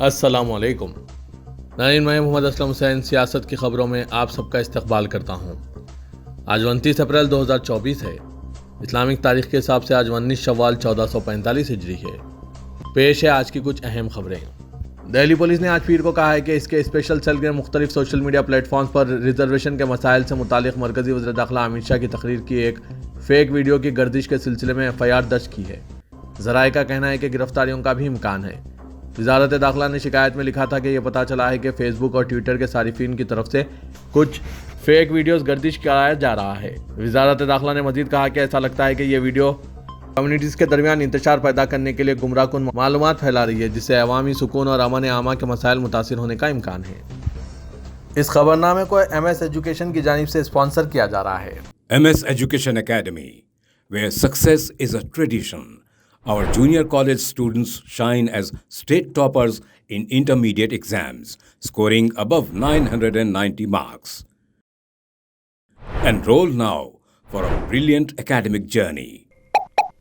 अस्सलामुअलैकुम। नाज़रीन, मैं मोहम्मद असलम हुसैन सियासत की खबरों में आप सबका इस्तकबाल करता हूँ। आज 29 अप्रैल 2024 है। इस्लामिक तारीख के हिसाब से आज 19 शव्वाल 1445 हिजरी है। पेश है आज की कुछ अहम खबरें। दिल्ली पुलिस ने आज पीर को कहा है कि इसके स्पेशल सेल के मुख्तलिफ सोशल मीडिया प्लेटफॉर्म्स पर रिजर्वेशन के मसाइल से मुतालिक मरकजी वज़ीर दाखिला अमित शाह की तकरीर की एक फेक वीडियो की गर्दिश के सिलसिले में FIR दर्ज की है। ज़राए का कहना है कि गिरफ्तारियों का भी इम्कान है। वज़ारत दाखिला ने शिकायत में लिखा था कि यह पता चला है कि फेसबुक और ट्विटर के सारिफिन की तरफ से कुछ फेक वीडियोस गर्दिश कराया जा रहा है। वज़ारत दाखिला ने मजीद कहा कि ऐसा लगता है कि यह वीडियो कम्युनिटीज़ के दरमियान इंतशार पैदा करने के लिए गुमराहकुन मालूमात फैला रही है, जिससे अवामी सुकून और अमन आमा के मसाइल मुतासिर होने का इम्कान है। इस खबरनामे को MS एजुकेशन की जानिब से स्पॉन्सर किया जा रहा है। MS Education Academy, where success is a tradition. Our junior college students shine as state toppers in intermediate exams, scoring above 990 marks. Enroll now for a brilliant academic journey.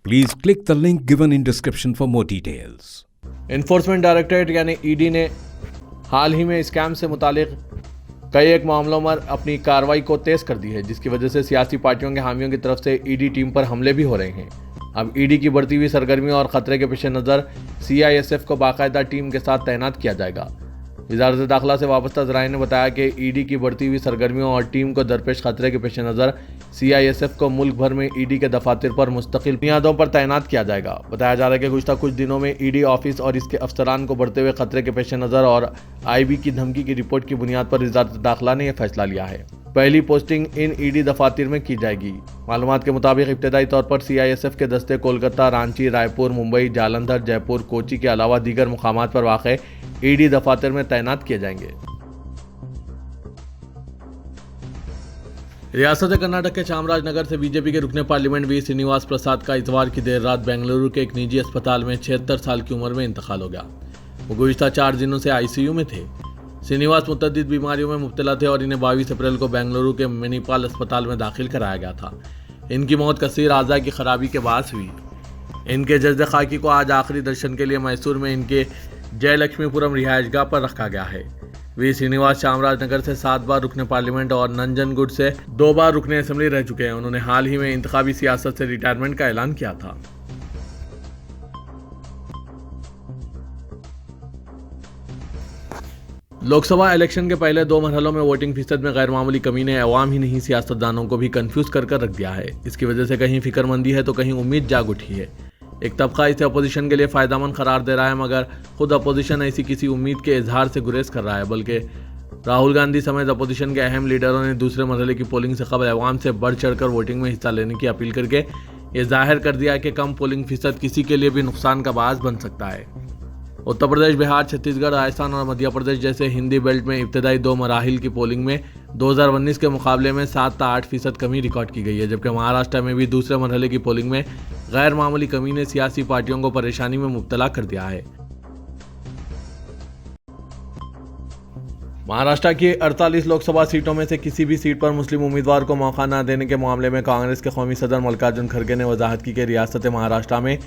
Please click the link given in description for more details. Enforcement directorate यानी ED ने हाल ही में scam से मुतालिक कई एक मामलों में अपनी कार्रवाई को तेज कर दी है, जिसकी वजह से सियासी पार्टियों के हामियों की तरफ से ED टीम पर हमले भी हो रहे हैं। अब ED की बढ़ती हुई सरगर्मियों और खतरे के पेश नज़र CISF को बाकायदा टीम के साथ तैनात किया जाएगा। वज़ारत दाखिला से वाबस्ता ज़राए ने बताया कि ED की बढ़ती हुई सरगर्मियों और टीम को दरपेश खतरे के पेश नज़र CISF को मुल्क भर में ED के दफातर पर मुस्तकिल बुनियादों पर तैनात किया जाएगा। बताया जा रहा है कि गुज़श्ता कुछ दिनों में ED ऑफिस और इसके अफसरान को बढ़ते हुए खतरे के पेश नज़र और IB की धमकी की रिपोर्ट की बुनियाद पर वज़ारत दाखिला ने यह फैसला लिया है। पहली पोस्टिंग इन ED दफातर में की जाएगी। मालूमात के मुताबिक इब्तदाई तौर पर CISF के दस्ते कोलकाता, रांची, रायपुर, मुंबई, जालंधर, जयपुर, कोची के अलावा दीगर मुकामात पर वाक़ ED दफातर में तैनात किए जाएंगे। रियासत कर्नाटक के चामराजनगर से बीजेपी के रुकने पार्लियामेंट V श्रीनिवास प्रसाद का इतवार की देर रात बेंगलुरु के एक निजी अस्पताल में 76 साल की उम्र में इंतकाल हो गया। वो गुज़िश्ता 4 दिनों से ICU में थे। श्रीनिवास मुतअद्दिद बीमारियों में मुब्तला थे और इन्हें 22 अप्रैल को बेंगलुरु के मणिपाल अस्पताल में दाखिल कराया गया था। इनकी मौत कसीर आज़ा की खराबी के बायस हुई। इनके जज्द खाकी को आज आखिरी दर्शन के लिए मैसूर में इनके जयलक्ष्मीपुरम रिहायशगाह पर रखा गया है। V श्रीनिवास चामराजनगर से 7 बार रुकने पार्लियामेंट और नंजनगुड से 2 बार रुकने असेंबली रह चुके हैं। उन्होंने हाल ही में इंतखाबी सियासत से रिटायरमेंट का ऐलान किया था। लोकसभा इलेक्शन के पहले 2 मरहलों में वोटिंग फीसद में गैरमामूली कमी ने अवाम ही नहीं सियासतदानों को भी कंफ्यूज कर रख दिया है। इसकी वजह से कहीं फिक्रमंदी है तो कहीं उम्मीद जाग उठी है। एक तबका इसे अपोजिशन के लिए फ़ायदेमंद करार दे रहा है, मगर खुद अपोजिशन ऐसी किसी उम्मीद के इजहार से गुरेज कर रहा है, बल्कि राहुल गांधी समेत अपोजिशन के अहम लीडरों ने दूसरे मरहले की पोलिंग से कबल अवाम से बढ़ चढ़कर वोटिंग में हिस्सा लेने की अपील करके ये जाहिर कर दिया है कि कम पोलिंग फीसद किसी के लिए भी नुकसान का बायस बन सकता है। उत्तर प्रदेश, बिहार, छत्तीसगढ़, राजस्थान और मध्य प्रदेश जैसे हिंदी बेल्ट में इब्तदाई 2 मराहिल की पोलिंग में 2019 के मुकाबले में 7 से 8% कमी रिकॉर्ड की गई है, जबकि महाराष्ट्र में भी दूसरे मरहले की पोलिंग में गैर मामूली कमी ने सियासी पार्टियों को परेशानी में मुब्तला कर दिया है। महाराष्ट्र की 48 लोकसभा सीटों में से किसी भी सीट पर मुस्लिम उम्मीदवार को मौका न देने के मामले में कांग्रेस के कौमी सदर मल्लिकार्जुन खड़गे ने वजाहत की कि रियासत महाराष्ट्र में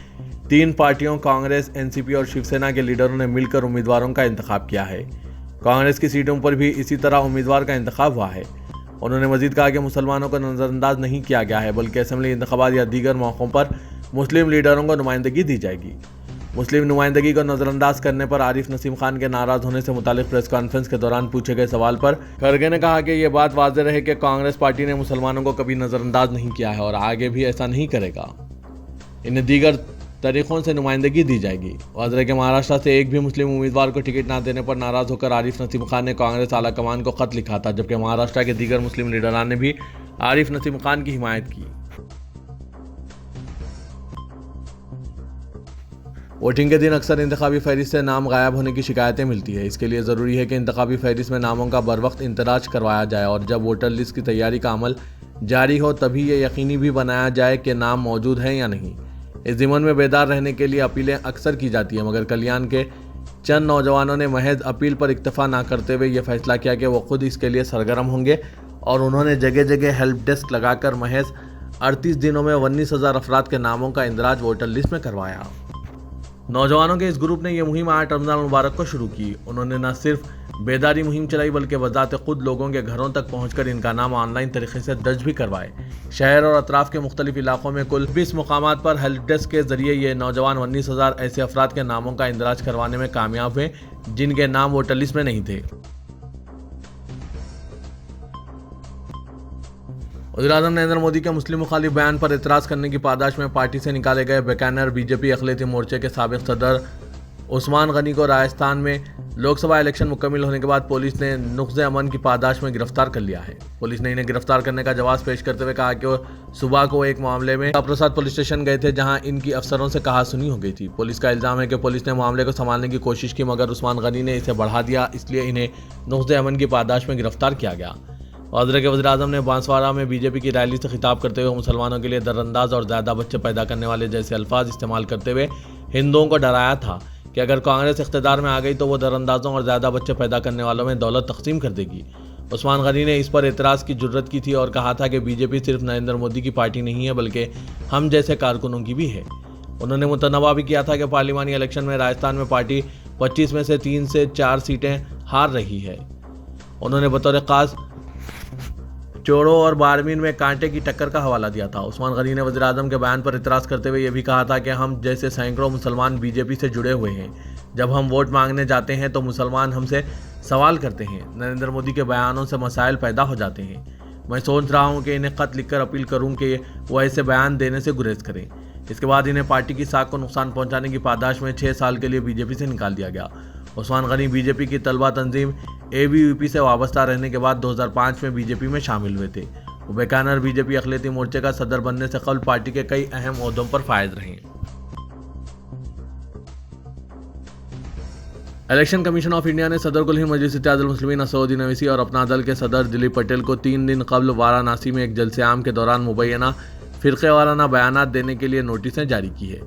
3 पार्टियों कांग्रेस, NCP और शिवसेना के लीडरों ने मिलकर उम्मीदवारों का इंतखाब किया है। कांग्रेस की सीटों पर भी इसी तरह उम्मीदवार का इंतखाब हुआ है। उन्होंने मजीद कहा कि मुसलमानों को नज़रअंदाज नहीं किया गया है, बल्कि असेंबली इंतखाबात या दीगर मौक़ों पर मुस्लिम लीडरों को नुमाइंदगी दी जाएगी। मुस्लिम नुमाइंदगी को नज़रअंदाज करने पर आरिफ नसीम खान के नाराज़ होने से मुतालिक प्रेस कॉन्फ्रेंस के दौरान पूछे गए सवाल पर खड़गे ने कहा कि यह बात वाज़ेह रहे कि कांग्रेस पार्टी ने मुसलमानों को कभी नज़रअंदाज नहीं किया है और आगे भी ऐसा नहीं करेगा। इन्हें दीगर तरीक़ों से नुमाइंदगी दी जाएगी। वाज़ेह है कि महाराष्ट्र से एक भी मुस्लिम उम्मीदवार को टिकट न देने पर नाराज़ होकर आरिफ नसीम खान ने कांग्रेस आला कमान को ख़त लिखा था, जबकि महाराष्ट्र के दीगर मुस्लिम लीडरान ने भी आरिफ नसीम खान की हिमायत की। वोटिंग के दिन अक्सर इंतखाबी फहरिस्त से नाम गायब होने की शिकायतें मिलती है। इसके लिए ज़रूरी है कि इंतखाबी फहरिस्त में नामों का बर वक्त इंतराज करवाया जाए और जब वोटर लिस्ट की तैयारी का अमल जारी हो तभी ये यकीनी भी बनाया जाए कि नाम मौजूद है या नहीं। इस ज़िम्मन में बेदार रहने के लिए अपीलें अक्सर की जाती हैं, मगर कल्याण के चंद नौजवानों ने महज अपील पर इक्तफा ना करते हुए यह फैसला किया कि वो खुद इसके लिए सरगर्म होंगे और उन्होंने जगह जगह हेल्प डेस्क लगाकर महज 38 दिनों में 19,000 अफराद के नामों का इंदराज वोटर लिस्ट में करवाया। नौजवानों के इस ग्रुप ने यह मुहिम 8 रमजान मुबारक को शुरू की। उन्होंने न सिर्फ बेदारी मुहिम चलाई बल्कि वजात खुद लोगों के घरों तक पहुंचकर इनका नाम ऑनलाइन तरीके से दर्ज भी करवाए। शहर और अतराफ के मुख्तलिफ इलाकों में कुल 20 मुकामात पर हेल्प डेस्क के जरिए ये नौजवान 19,000 ऐसे अफराद के नामों का इंदराज करवाने में कामयाब हुए जिनके नाम वोटर लिस्ट में नहीं थे। वज़ीर-ए-आज़म नरेंद्र मोदी के मुस्लिम मुखालिफ बयान पर एतराज़ करने की पादाश में पार्टी से निकाले गए बैकानर बीजेपी अक़लियती मोर्चे के साबिक़ सदर उस्मान गनी को राजस्थान में लोकसभा इलेक्शन मुकम्मिल होने के बाद पुलिस ने नुक्ज़े अमन की पादाश में गिरफ्तार कर लिया है। पुलिस ने इन्हें गिरफ्तार करने का जवाब पेश करते हुए कहा कि वो सुबह को एक मामले में प्रसाद पुलिस स्टेशन गए थे जहां इनकी अफसरों से कहासुनी हो गई थी। पुलिस का इल्ज़ाम है कि पुलिस ने मामले को संभालने की कोशिश की मगर उस्मान गनी ने इसे बढ़ा दिया, इसलिए इन्हें नुक्ज़े अमन की पादाश में गिरफ्तार किया गया। वज़ीर-ए-आज़म ने बांसवाड़ा में बीजेपी की रैली से खिताब करते हुए मुसलमानों के लिए दरअंदाज और ज़्यादा बच्चे पैदा करने वाले जैसे अल्फाज इस्तेमाल करते हुए हिंदुओं को डराया था कि अगर कांग्रेस इख्तिदार में आ गई तो वो दरअंदाजों और ज़्यादा बच्चे पैदा करने वालों में दौलत तकसीम कर देगी। उस्मान गनी ने इस पर एतराज़ की जुर्रत की थी और कहा था कि बीजेपी सिर्फ नरेंद्र मोदी की पार्टी नहीं है बल्कि हम जैसे कारकुनों की भी है। उन्होंने मुतनवा भी किया था कि पार्लिमानी इलेक्शन में राजस्थान में पार्टी 25 में से 3 से 4 सीटें हार रही है। उन्होंने बतौर खास चोड़ो और बारमीन में कांटे की टक्कर का हवाला दिया था। उस्मान गनी ने वज़ीर-ए-आज़म के बयान पर इतराज़ करते हुए यह भी कहा था कि हम जैसे सैकड़ों मुसलमान बीजेपी से जुड़े हुए हैं। जब हम वोट मांगने जाते हैं तो मुसलमान हमसे सवाल करते हैं। नरेंद्र मोदी के बयानों से मसाइल पैदा हो जाते हैं। मैं सोच रहा हूं कि इन्हें ख़त लिखकर अपील करूं कि वो ऐसे बयान देने से गुरेज करें। इसके बाद इन्हें पार्टी की साख को नुकसान पहुंचाने की पादाश में 6 साल के लिए बीजेपी से निकाल दिया गया। उस्मान गनी बीजेपी की तलबा तंजीम ABVP से वाबस्ता रहने के बाद 2005 में बीजेपी में शामिल हुए थे। वो बैकानर बीजेपी अक़लियती मोर्चे का सदर बनने से कबल पार्टी के कई अहम ओहदों पर फायज रहे। इलेक्शन कमीशन ऑफ इंडिया ने सदर कुल हिंद मजलिस इत्तेहादुल मुस्लिमीन असदुद्दीन ओवैसी और अपना दल के सदर दिलीप पटेल को 3 दिन कबल वाराणसी में एक जलसे आम के दौरान मुबैना फ़िरक़े वाराना बयानात देने के लिए नोटिसें जारी की है।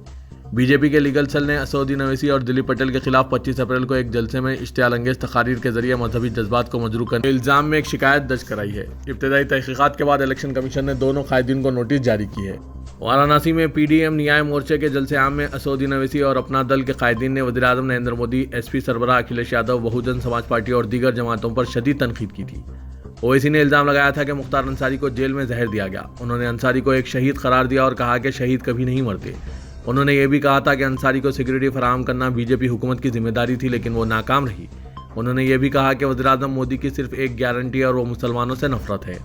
बीजेपी के लीगल सेल ने असदुद्दीन ओवैसी और दिलीप पटेल के खिलाफ 25 अप्रैल को एक जलसे में इश्तियाल अंगेज़ तकारीर के जरिए मजहबी जज्बात को मजरू करने के इल्ज़ाम में एक शिकायत दर्ज कराई है। इब्तदाई तहक़ीक़ात के बाद इलेक्शन कमीशन ने दोनों कायदीन को नोटिस जारी की है। वाराणसी में PDM न्याय मोर्चे के जलसे आम में असदुद्दीन ओवैसी और अपना दल के कायदीन ने वज़ीर-ए-आज़म नरेंद्र मोदी, SP सरबराह अखिलेश यादव, बहुजन समाज पार्टी और दीगर जमातों पर शदीद तनकीद की थी। ओवैसी ने इल्ज़ाम लगाया था कि मुख्तार अंसारी को जेल में जहर दिया गया। उन्होंने अंसारी को एक शहीद करार दिया और कहा कि शहीद कभी नहीं मरते। उन्होंने ये भी कहा था कि अंसारी को सिक्योरिटी फराहम करना बीजेपी हुकूमत की जिम्मेदारी थी लेकिन वो नाकाम रही। उन्होंने ये भी कहा कि वज़ीर-ए-आज़म मोदी की सिर्फ एक गारंटी है और वो मुसलमानों से नफरत है।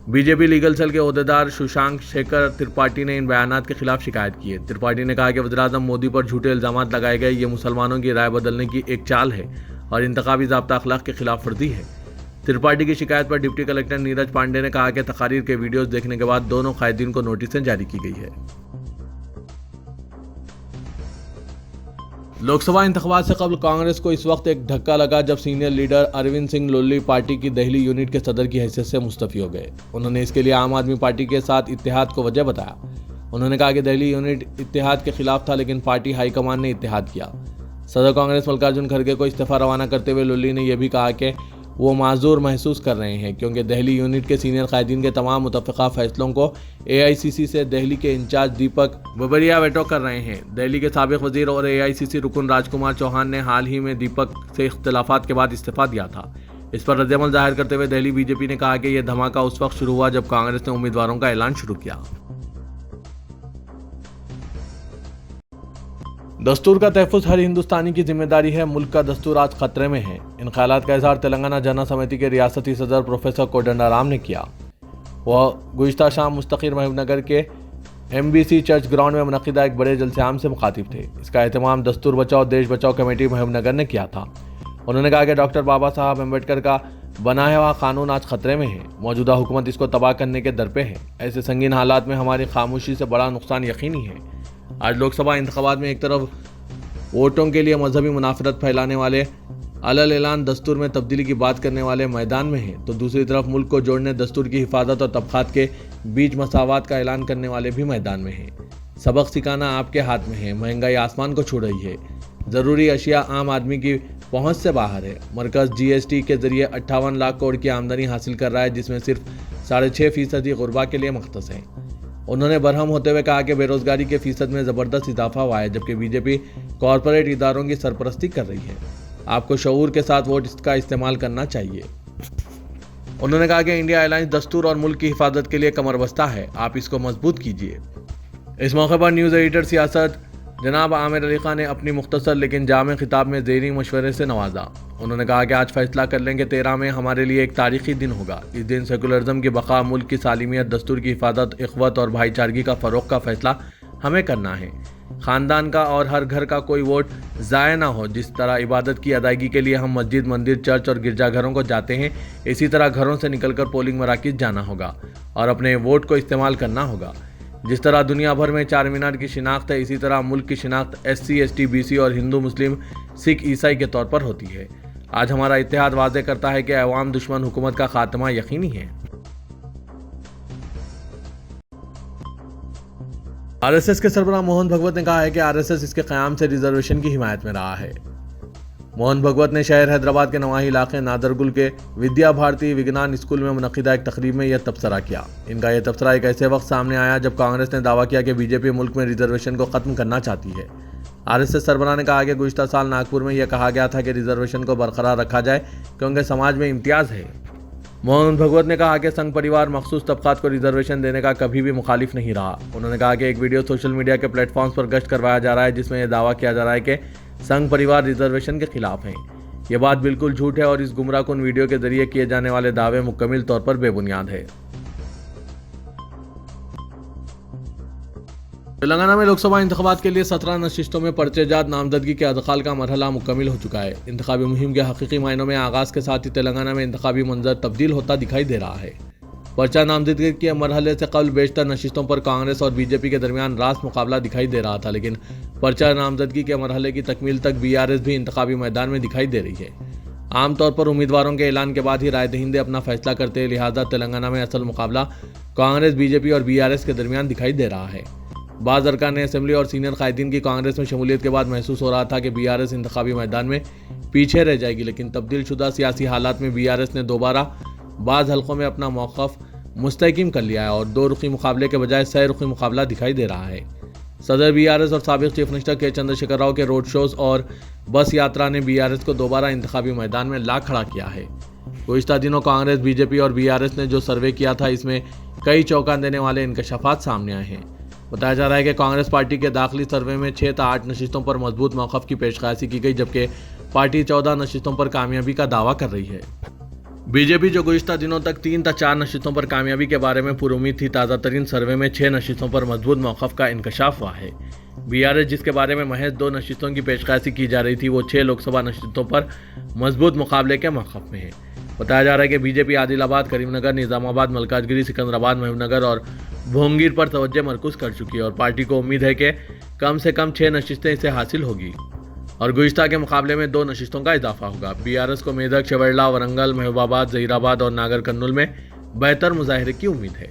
बीजेपी लीगल सेल के ओहदेदार सुशांक शेखर त्रिपाठी ने इन बयानात के खिलाफ शिकायत की है। त्रिपाठी ने कहा कि वज़ीर-ए-आज़म मोदी पर झूठे इल्ज़ाम लगाए गए, ये मुसलमानों की राय बदलने की एक चाल है और इंतखाबी ज़ाब्ता अखलाक के खिलाफ वर्जी है। त्रिपाठी की शिकायत पर डिप्टी कलेक्टर नीरज पांडे ने कहा कि तकारीर के वीडियोज़ देखने के बाद दोनों कायदीन को नोटिसें जारी की गई है। लोकसभा इंतखाबात से कबल कांग्रेस को इस वक्त एक धक्का लगा जब senior leader Arvind Singh Lovely party की दिल्ली यूनिट के सदर की हैसियत से मुस्तफ़ी हो गए। उन्होंने इसके लिए आम आदमी पार्टी के साथ इत्तेहाद को वजह बताया। उन्होंने कहा कि दिल्ली यूनिट इत्तेहाद के खिलाफ था लेकिन पार्टी हाईकमान ने इत्तेहाद किया। सदर कांग्रेस मल्लिकार्जुन खड़गे को इस्तीफा रवाना करते हुए लोली ने यह भी कहा कि वो माजूर महसूस कर रहे हैं क्योंकि दिल्ली यूनिट के सीनियर कायदीन के तमाम मुतफ़िक़ा फैसलों को AICC से दिल्ली के इंचार्ज दीपक बबरिया वेटो कर रहे हैं। दिल्ली के साबिक़ वज़ीर और AICC रुकन राजकुमार चौहान ने हाल ही में दीपक से इख्तिलाफ़ात के बाद इस्तीफ़ा दिया था। इस पर रद्दअमल ज़ाहिर करते हुए दिल्ली BJP ने कहा कि यह धमाका उस वक्त शुरू हुआ जब कांग्रेस ने उम्मीदवारों का ऐलान शुरू किया। दस्तूर का तहफ़्फ़ुज़ हर हिंदुस्तानी की जिम्मेदारी है। मुल्क का दस्तूर आज खतरे में है। इन ख़यालात का इज़हार तेलंगाना जनता समिति के रियासती सदर प्रोफेसर कोदंडराम ने किया। वह गुज़िश्ता शाम मुस्तक़िर महबूबनगर के MBC चर्च ग्राउंड में मुनक़िदा एक बड़े जलसे आम से मुखातिब थे। इसका एहतमाम दस्तूर बचाओ देश बचाओ कमेटी महबूबनगर ने किया था। उन्होंने कहा कि डॉक्टर बाबा साहब अम्बेडकर का बनाया हुआ कानून आज खतरे में है। मौजूदा हुकूमत इसको तबाह करने के दर पे है। ऐसे संगीन हालात में हमारी खामोशी से बड़ा नुकसान यकीनी है। आज लोकसभा इंतखाबात में एक तरफ वोटों के लिए मजहबी मुनाफरत फैलाने वाले अलल ऐलान दस्तूर में तब्दीली की बात करने वाले मैदान में हैं, तो दूसरी तरफ मुल्क को जोड़ने दस्तूर की हिफाजत और तबक़ात के बीच मसावात का ऐलान करने वाले भी मैदान में हैं। सबक सिखाना आपके हाथ में है। महंगाई आसमान को छू रही है। ज़रूरी अशिया आम आदमी की पहुँच से बाहर है। मरकज़ GST के ज़रिए 58 लाख करोड़ की आमदनी हासिल कर रहा है जिसमें सिर्फ 6.5% गुरबा के लिए मख्तस है। उन्होंने बरहम होते हुए कहा कि बेरोजगारी के फीसद में ज़बरदस्त इजाफा हुआ है, जबकि बीजेपी कॉरपोरेट इदारों की सरपरस्ती कर रही है। आपको शऊर के साथ वोट का इस्तेमाल करना चाहिए। उन्होंने कहा कि इंडिया अलायंस दस्तूर और मुल्क की हिफाजत के लिए कमरबस्ता है, आप इसको मजबूत कीजिए। इस मौके पर न्यूज़ एडिटर सियासत जनाब आमिर अली खान ने अपनी मुख्तसर लेकिन जामे खिताब में ज़ेरी मशवरे से नवाजा। उन्होंने कहा कि आज फैसला कर लें कि 13 में हमारे लिए एक तारीखी दिन होगा। इस दिन सेकुलरिज्म की बका, मुल्क की सालिमियत, दस्तूर की हिफाजत, इख्वत और भाईचारगी का फ़रोग़ का फैसला हमें करना है। ख़ानदान का और हर घर का कोई वोट ज़ाया ना हो। जिस तरह इबादत की अदायगी के लिए हम मस्जिद, मंदिर, चर्च और गिरजाघरों को जाते हैं, इसी तरह घरों से निकलकर पोलिंग मराकिज़ जाना होगा और अपने वोट को इस्तेमाल करना होगा। जिस तरह दुनिया भर में चार मीनार की शिनाख्त है, इसी तरह मुल्क की शिनाख्त SC, ST, BC और हिंदू, मुस्लिम, सिख, ईसाई के तौर पर होती है। आज हमारा इत्तेहाद वाज़े करता है कि अवाम दुश्मन हुकूमत का खात्मा यकीनी है। RSS के सरबराह मोहन भगवत ने कहा है कि RSS इसके क़याम से रिजर्वेशन की हिमायत में रहा है। मोहन भगवत ने शहर हैदराबाद के नवाही इलाके नादरगुल के विद्या भारती विज्ञान स्कूल में मुनक़िदा एक तकरीब में यह तबसरा किया। इनका यह तबसरा एक ऐसे वक्त सामने आया जब कांग्रेस ने दावा किया कि बीजेपी मुल्क में रिजर्वेशन को ख़त्म करना चाहती है। RSS सरबराह ने कहा कि गुज़िश्ता साल नागपुर में यह कहा गया था कि रिजर्वेशन को बरकरार रखा जाए क्योंकि समाज में इम्तियाज़ है। मोहन भगवत ने कहा कि संघ परिवार मखसूस तबक़ात को रिजर्वेशन देने का कभी भी मुखालिफ नहीं रहा। उन्होंने कहा कि एक वीडियो सोशल मीडिया के प्लेटफॉर्म्स पर गश्त करवाया जा रहा है जिसमें यह दावा किया जा रहा है कि संघ परिवार रिजर्वेशन के खिलाफ हैं। ये बात बिल्कुल झूठ है और इस गुमराहकुन वीडियो के जरिए किए जाने वाले दावे मुकम्मल तौर पर बेबुनियाद है। तेलंगाना में लोकसभा इंतखाबात के लिए 17 नशिस्तों में पर्चेजात नामजदगी के अदखाल का मरहला मुकम्मल हो चुका है। इंतखाबी मुहिम के हकीकी मायनों में आगाज़ के साथ ही तेलंगाना में इंतखाबी मंजर तब्दील होता दिखाई दे रहा है। पर्चा नामजदगी के मरहले से कबल बेशतर नशिस्तों पर कांग्रेस और बीजेपी के दरमियान रास मुकाबला दिखाई दे रहा था, लेकिन पर्चा नामजदगी के मरहले की तकमील तक BRS भी इंतखाबी मैदान में दिखाई दे रही है। आमतौर पर उम्मीदवारों के ऐलान के बाद ही राय दहिंदे अपना फैसला करते हैं, लिहाजा तेलंगाना में असल मुकाबला कांग्रेस, बीजेपी और BRS के दरमियान दिखाई दे रहा है। बाज़ अरकान असेंबली और सीनियर कायदीन की कांग्रेस में शमूलियत के बाद महसूस हो रहा था कि BRS इंतखाबी मैदान में पीछे रह जाएगी, लेकिन तब्दील शुदा सियासी हालात में BRS ने दोबारा बाज़ हल्कों में अपना मौक़िफ़ मुस्तहकम कर लिया है और दो रुखी मुकाबले के बजाय सह रुखी मुकाबला दिखाई दे रहा है। सदर BRS और साबिक़ चीफ मिनिस्टर के चंद्रशेखर राव के रोड शोज़ और बस यात्रा ने BRS को दोबारा इंतखाबी मैदान में ला खड़ा किया है। गुज़िश्ता दिनों कांग्रेस, बीजेपी और BRS ने जो सर्वे किया था, इसमें कई चौंका देने वाले इंकशाफात सामने आए हैं। बताया जा रहा है कि कांग्रेस पार्टी के दाखिली सर्वे में 6 से 8 नशिस्तों पर मजबूत मौक़िफ़ की पेशकशी की गई, जबकि पार्टी 14 नशिस्तों पर कामयाबी का दावा कर रही है। बीजेपी जो गुज़िश्ता दिनों तक 3 से 4 नशिस्तों पर कामयाबी के बारे में पुरुमीद थी, ताज़ा तरीन सर्वे में 6 नशिस्तों पर मजबूत मौक़िफ़ का इंकशाफ हुआ है। BRS जिसके बारे में महज 2 नशिस्तों की पेशकशी की जा रही थी, वो 6 लोकसभा नशिस्तों पर मजबूत मुकाबले के मौक़िफ़ में है। बताया जा रहा है कि बीजेपी आदिलाबाद, करीमनगर, निज़ामाबाद, मलकाजगिरी, सिकंदराबाद, महबूबनगर और भोंगीर पर तवज्जो मरकूज़ कर चुकी है और पार्टी को उम्मीद है कि कम से कम 6 नशिस्तें इसे हासिल होगी और गुज़िश्ता के मुकाबले में 2 नशिस्तों का इजाफा होगा। BRS को मेदक, चवेड़ला, वरंगल, महबूबाबाद, ज़हीराबाद और नागर कर्नूल में बेहतर मुजाहिरे की उम्मीद है।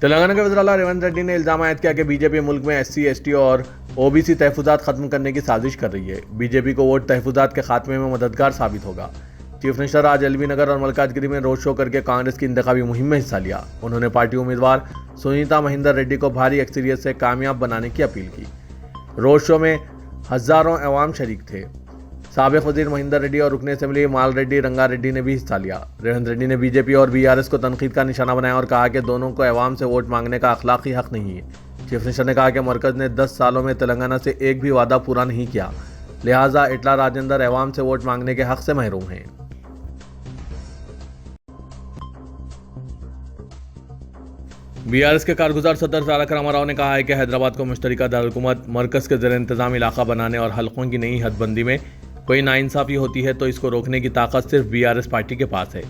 तेलंगाना के वज़ीर आला रेवंत रेड्डी ने इल्ज़ाम आयद किया कि बीजेपी मुल्क में SC, ST और OBC तहफ़्फ़ुज़ात ख़त्म करने की साजिश कर रही है। बीजेपी को वोट तहफ़्फ़ुज़ात के खात्मे में मददगार साबित होगा। चीफ मिनिस्टर आज एलबी नगर और मलकाजगिरी में रोड शो करके कांग्रेस की इंतखाबी मुहिम में हिस्सा लिया। उन्होंने पार्टी उम्मीदवार सुनीता महिंदर रेड्डी को भारी अक्सरियत से कामयाब बनाने की अपील की। रोड शो में हज़ारों अवाम शरीक थे। साबिक़ वज़ीर महिंदर रेड्डी और रुकन असेंबली माल रेड्डी रंगा रेड्डी ने भी हिस्सा लिया। रेवंत रेड्डी ने बीजेपी और BRS को तनकीद का निशाना बनाया और कहा कि दोनों को अवाम से वोट मांगने का अखलाकी हक़ नहीं है। चीफ मिनिस्टर ने कहा कि मरकज़ ने 10 सालों में तेलंगाना से एक भी वादा पूरा नहीं किया, लिहाजा इटला राजेंदर अवाम से वोट मांगने के हक़ से महरूम हैं। BRS के कारगुजार सदर तारक रामाराव ने कहा है कि हैदराबाद को मुश्तरका दारुलहुकूमत मरकज़ के ज़ेर इंतज़ाम इलाका बनाने और हल्कों की नई हदबंदी में कोई नाइंसाफ़ी होती है तो इसको रोकने की ताकत सिर्फ BRS पार्टी के पास है।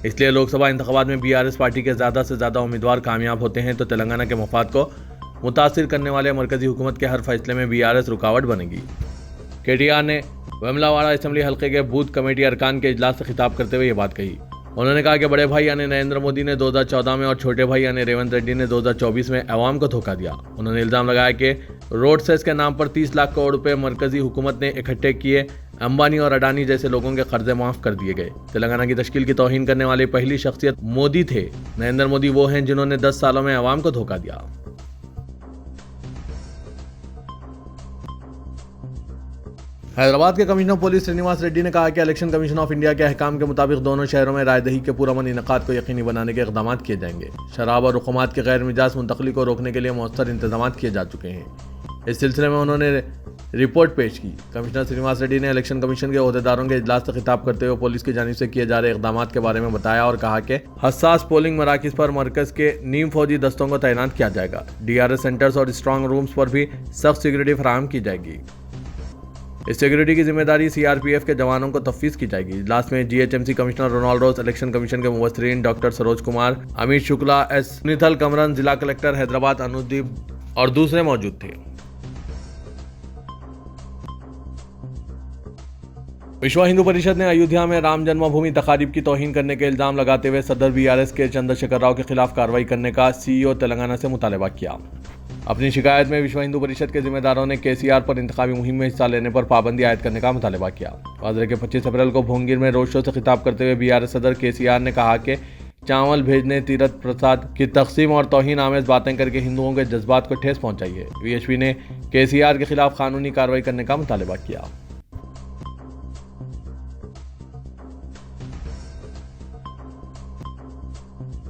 इसलिए लोकसभा इंतखाबात में BRS पार्टी के ज़्यादा से ज़्यादा उम्मीदवार कामयाब होते हैं तो तेलंगाना के मफाद को मुतासिर करने वाले मरकज़ी हुकूमत के हर फैसले में BRS रुकावट बनेगी। KTR ने वेमलावाड़ा असेंबली हल्के के बूथ कमेटी अरकान के इजलास से खिताब करते हुए ये बात कही। उन्होंने कहा कि बड़े भाई यानी नरेंद्र मोदी ने 2014 में और छोटे भाई यानी रेवंत रेड्डी ने 2024 में अवाम को धोखा दिया। उन्होंने इल्ज़ाम लगाया कि रोड सेस के नाम पर 30 लाख करोड़ रुपए मरकजी हुकूमत ने इकट्ठे किए, अंबानी और अडानी जैसे लोगों के कर्जे माफ कर दिए गए। तेलंगाना की तश्कील की तौहीन करने वाली पहली शख्सियत मोदी थे। नरेंद्र मोदी वो हैं जिन्होंने 10 सालों में अवाम को धोखा दिया। हैदराबाद के कमिश्नर पुलिस श्रीनिवास रेड्डी ने कहा कि इलेक्शन कमीशन ऑफ इंडिया के अहकाम के मुताबिक दोनों शहरों में रायदही के पुरअमन इनेकाद को यकीनी बनाने के इकदाम किए जाएंगे। शराब और रुकूमात के गैर मिजाज मुंतकली को रोकने के लिए मौसर इंतजाम किए जा चुके हैं। इस सिलसिले में उन्होंने रिपोर्ट पेश की। कमिश्नर श्रीनिवास रेड्डी ने इलेक्शन कमीशन के ओहदेदारों के इजलास से खिताब करते हुए पुलिस की जानिब से किए जा रहे इकदाम के बारे में बताया और कहा कि हसास पोलिंग मराकिज पर मरकज के नीम फौजी दस्तों को तैनात किया जाएगा। DRS सेंटर्स और स्ट्रांग रूम्स पर भी सख्त सिक्योरिटी फराहम की जाएगी। इस सिक्योरिटी की जिम्मेदारी CRPF के जवानों को तफवीज़ की जाएगी। इजलास में GHMC कमिश्नर रोनाल्ड रोज, इलेक्शन कमीशन के मुवस्सिरीन डॉक्टर सरोज कुमार, अमित शुक्ला, S निथल कमरन, जिला कलेक्टर हैदराबाद अनुदीप और दूसरे मौजूद थे। विश्व हिंदू परिषद ने अयोध्या में राम जन्मभूमि तकारीब की तौहीन करने के इल्जाम लगाते हुए सदर BRS के चंद्रशेखर राव के खिलाफ कार्रवाई करने का CEO तेलंगाना से मुतालबा किया। अपनी शिकायत में विश्व हिंदू परिषद के जिम्मेदारों ने KCR पर इंतखाबी मुहिम में हिस्सा लेने पर पाबंदी आयद करने का मुतालबा किया। वाजरे के 25 अप्रैल को भोंगिर में रोड शो से खिताब करते हुए BRS सदर KCR ने कहा कि चावल भेजने, तीरथ प्रसाद की तकसीम और तौहीन आमेज बातें करके हिंदुओं के जज्बात को ठेस पहुंचाई है। VHP ने KCR के खिलाफ कानूनी कार्रवाई करने का मुतालबा किया।